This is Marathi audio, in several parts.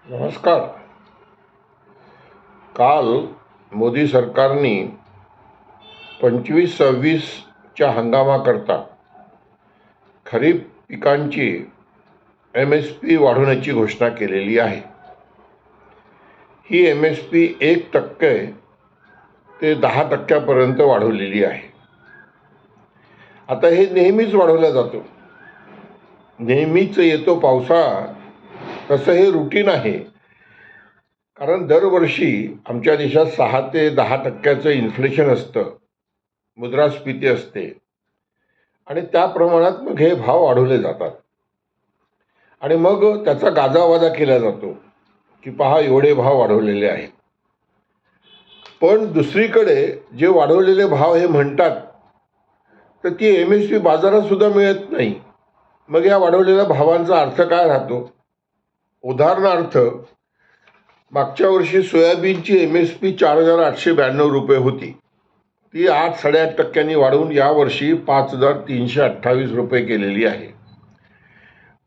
नमस्कार. काल मोदी सरकारने 25-26च्या हंगामाकरता खरीप पिकांची MSP वाढवण्याची घोषणा केलेली आहे. ही MSP 1% ते 10% वाढवलेली आहे. आता हे नेहमीच वाढवला जातो, नेहमीच येतो पावसाळा, तसं हे रुटीन आहे. कारण दरवर्षी आमच्या देशात 6 ते 10% इन्फ्लेशन असतं, मुद्रास्फीती असते आणि त्या प्रमाणात मग हे भाव वाढवले जातात आणि मग त्याचा गाजावाजा केला जातो की पहा एवढे भाव वाढवलेले आहेत. पण दुसरीकडे जे वाढवलेले भाव हे म्हणतात तर ती MSP बाजारात सुद्धा मिळत नाही. मग या वाढवलेल्या भावांचा अर्थ काय राहतो? उदाहरणार्थ, मागच्या वर्षी सोयाबीनची MSP 4,892 रुपये होती. ती 8-8.5% वाढवून यावर्षी 5,328 रुपये केलेली आहे.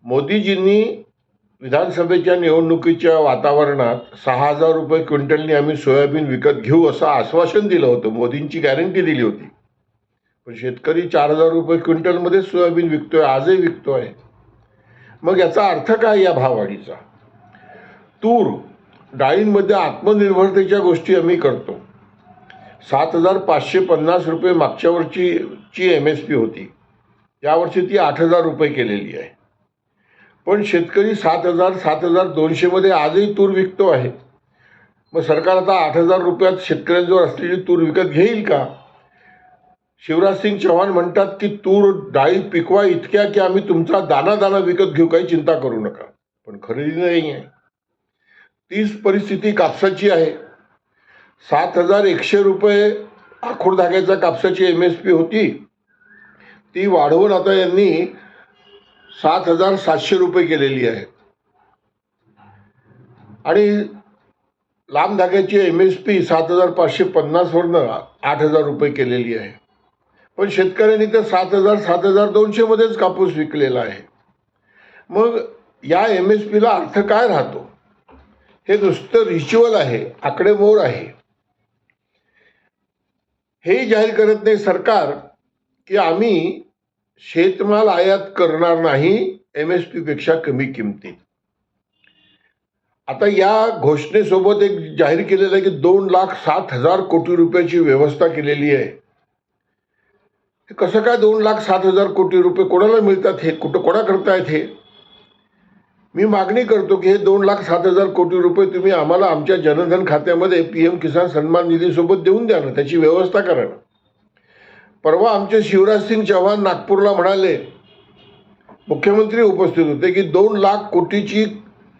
मोदीजींनी विधानसभेच्या निवडणुकीच्या वातावरणात 6,000 रुपये क्विंटलनी आम्ही सोयाबीन विकत घेऊ असं आश्वासन दिलं होतं, मोदींची गॅरंटी दिली होती. पण शेतकरी 4,000 रुपये क्विंटलमध्ये सोयाबीन विकतोय, आजही विकतोय. मग याचा अर्थ काय या भाववाढीचा? तूर डाळींमध्ये आत्मनिर्भरतेच्या गोष्टी आम्ही करतो. 7,550 रुपये मागच्या वर्षीची MSP होती, यावर्षी ती 8,000 रुपये केलेली आहे. पण शेतकरी 7,000-7,200 मध्ये आजही तूर विकतो आहे. मग सरकार आता 8,000 रुपयात शेतकऱ्यांजवळ असलेली तूर विकत घेईल का? शिवराजसिंग चौहान म्हणतात की तूर डाळी पिकवा इतक्या की आम्ही तुमचा दाना विकत घेऊ, काही चिंता करू नका. पण खरेदी नाही आहे. तीच परिस्थिती कापसाची आहे. 7,100 रुपये आखूड धाग्याच्या कापसाची MSP होती, ती वाढवून आता यांनी 7,700 रुपये केलेली आहे. आणि लांब धाग्याची MSP 7,550 वरनं 8,000 रुपये केलेली आहे. पण शेतकऱ्यांनी तर 7,000-7,200 मध्येच कापूस विकलेला आहे. मग या MSPला अर्थ काय राहतो? हे नुसतं रिच्युअल आहे, आकडेमोड आहे. हे जाहीर करत नाही सरकार की आम्ही शेतमाल आयात करणार नाही MSP पेक्षा कमी किमतीत. आता या घोषणेसोबत एक जाहीर केलेलं आहे की 2,07,000 कोटी रुपयाची व्यवस्था केलेली आहे. कसं काय 2,07,000 कोटी रुपये कोणाला मिळतात? हे कुठं कोणा करतायत? हे मी मागणी करतो की हे 2,07,000 कोटी रुपये तुम्ही आम्हाला आमच्या जनधन खात्यामध्ये PM किसान सन्मान निधीसोबत देऊन द्या ना, त्याची व्यवस्था करा ना. परवा आमचे शिवराजसिंग चौहान नागपूरला म्हणाले, मुख्यमंत्री उपस्थित होते, की 2,00,000 कोटीची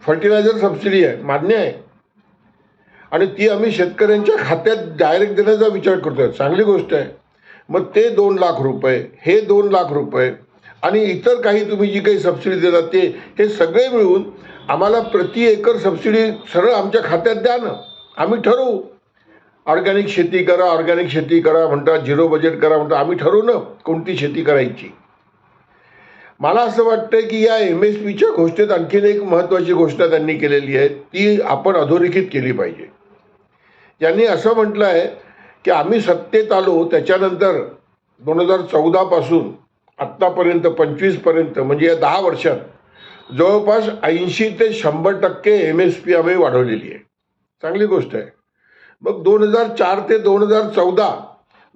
फर्टिलायझर सबसिडी आहे. मान्य आहे आणि ती आम्ही शेतकऱ्यांच्या खात्यात डायरेक्ट देण्याचा विचार करतोय, चांगली गोष्ट आहे. मग ते 2,00,000 रुपये, हे 2,00,000 रुपये आणि इतर काही तुम्ही जी काही सबसिडी देतात ते, हे सगळे मिळून आम्हाला प्रति एकर सबसिडी सरळ आमच्या खात्यात द्या ना. आम्ही ठरवू. ऑर्गॅनिक शेती करा म्हणतात, झिरो बजेट करा म्हणतात. आम्ही ठरवू ना कोणती शेती करायची. मला असं वाटतं की या MSPच्या घोषणेत आणखीन एक महत्त्वाची घोषणा त्यांनी केलेली आहे, ती आपण अधोरेखित केली पाहिजे. यांनी असं म्हटलं आहे की आम्ही सत्तेत आलो त्याच्यानंतर 2014 पासून आत्तापर्यंत 25पर्यंत, म्हणजे या 10 वर्षात जवळपास 80 ते 100% MSP आम्ही वाढवलेली आहे. चांगली गोष्ट आहे. मग 2004 ते 2014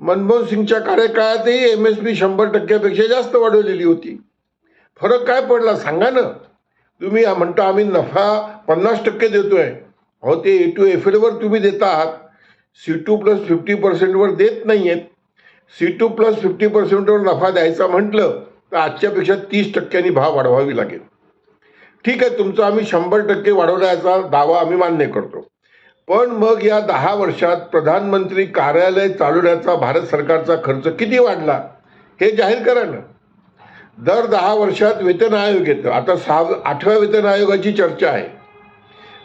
मनमोहन सिंगच्या कार्यकाळातही MSP 100%पेक्षा जास्त वाढवलेली होती. फरक काय पडला सांगा ना. तुम्ही म्हणता आम्ही नफा 50% देतोय. अहो, ते A2FL वर तुम्ही देता आहात, C2+50% वर देत नाही आहेत. C2+50% वर नफा द्यायचा म्हटलं तर आजच्यापेक्षा 30% भाव वाढवावी लागेल. ठीक आहे, तुमचा आम्ही 100% वाढवण्याचा दावा आम्ही मान्य करतो. पण मग या 10 वर्षात प्रधानमंत्री कार्यालय चालवण्याचा भारत सरकारचा खर्च किती वाढला हे जाहीर करा ना. दर 10 वर्षात वेतन आयोग येतं. आता 8व्या वेतन आयोगाची चर्चा आहे.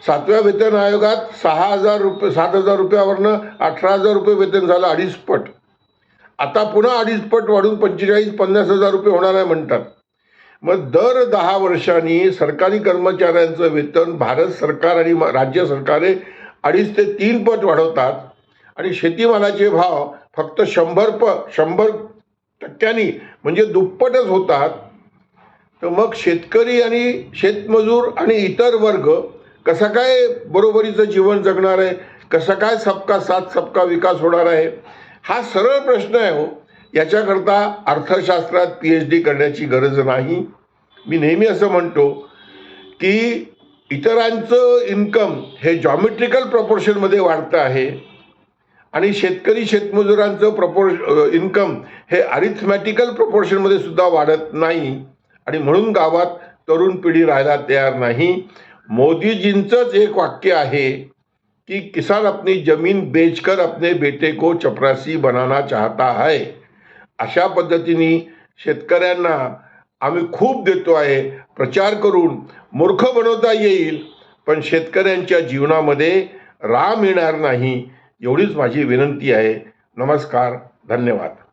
7व्या वेतन आयोगात 7,000 रुपयावरनं 18,000 रुपये वेतन झालं, 2.5 पट. आता पुन्हा 2.5 पट वाढून 45-50 हजार रुपये होणार आहे म्हणतात. मग दर 10 वर्षांनी सरकारी कर्मचाऱ्यांचं वेतन भारत सरकार आणि राज्य सरकारे 2.5 ते 3 पट वाढवतात आणि शेतीमालाचे भाव फक्त 100% म्हणजे दुप्पटच होतात. तर मग शेतकरी आणि शेतमजूर आणि इतर वर्ग कसा काय बरोबरीचं जीवन जगणार आहे? कसा काय सबका साथ सबका विकास होणार आहे? हा सरळ प्रश्न आहे हो. याच्याकरता अर्थशास्त्रात PhD करण्याची गरज नाही. मी नेहमी असं म्हणतो की इतरांचं इन्कम हे जॉमेट्रिकल प्रपोर्शनमध्ये वाढतं आहे आणि शेतकरी शेतमजुरांचं इन्कम हे अरिथमॅटिकल प्रपोर्शनमध्ये सुद्धा वाढत नाही आणि म्हणून गावात तरुण पिढी राहायला तयार नाही. मोदीजींचंच एक वाक्य आहे कि किसान अपनी जमीन बेचकर अपने बेटे को चपरासी बनाना चाहता है. अशा पद्धतीने शेतकऱ्यांना आम्ही खूप देतो आहे. प्रचार करून मूर्ख बनवता येईल पण शेतकऱ्यांच्या जीवनामध्ये राम येणार नाही एवढीच माझी विनंती आहे. नमस्कार, धन्यवाद.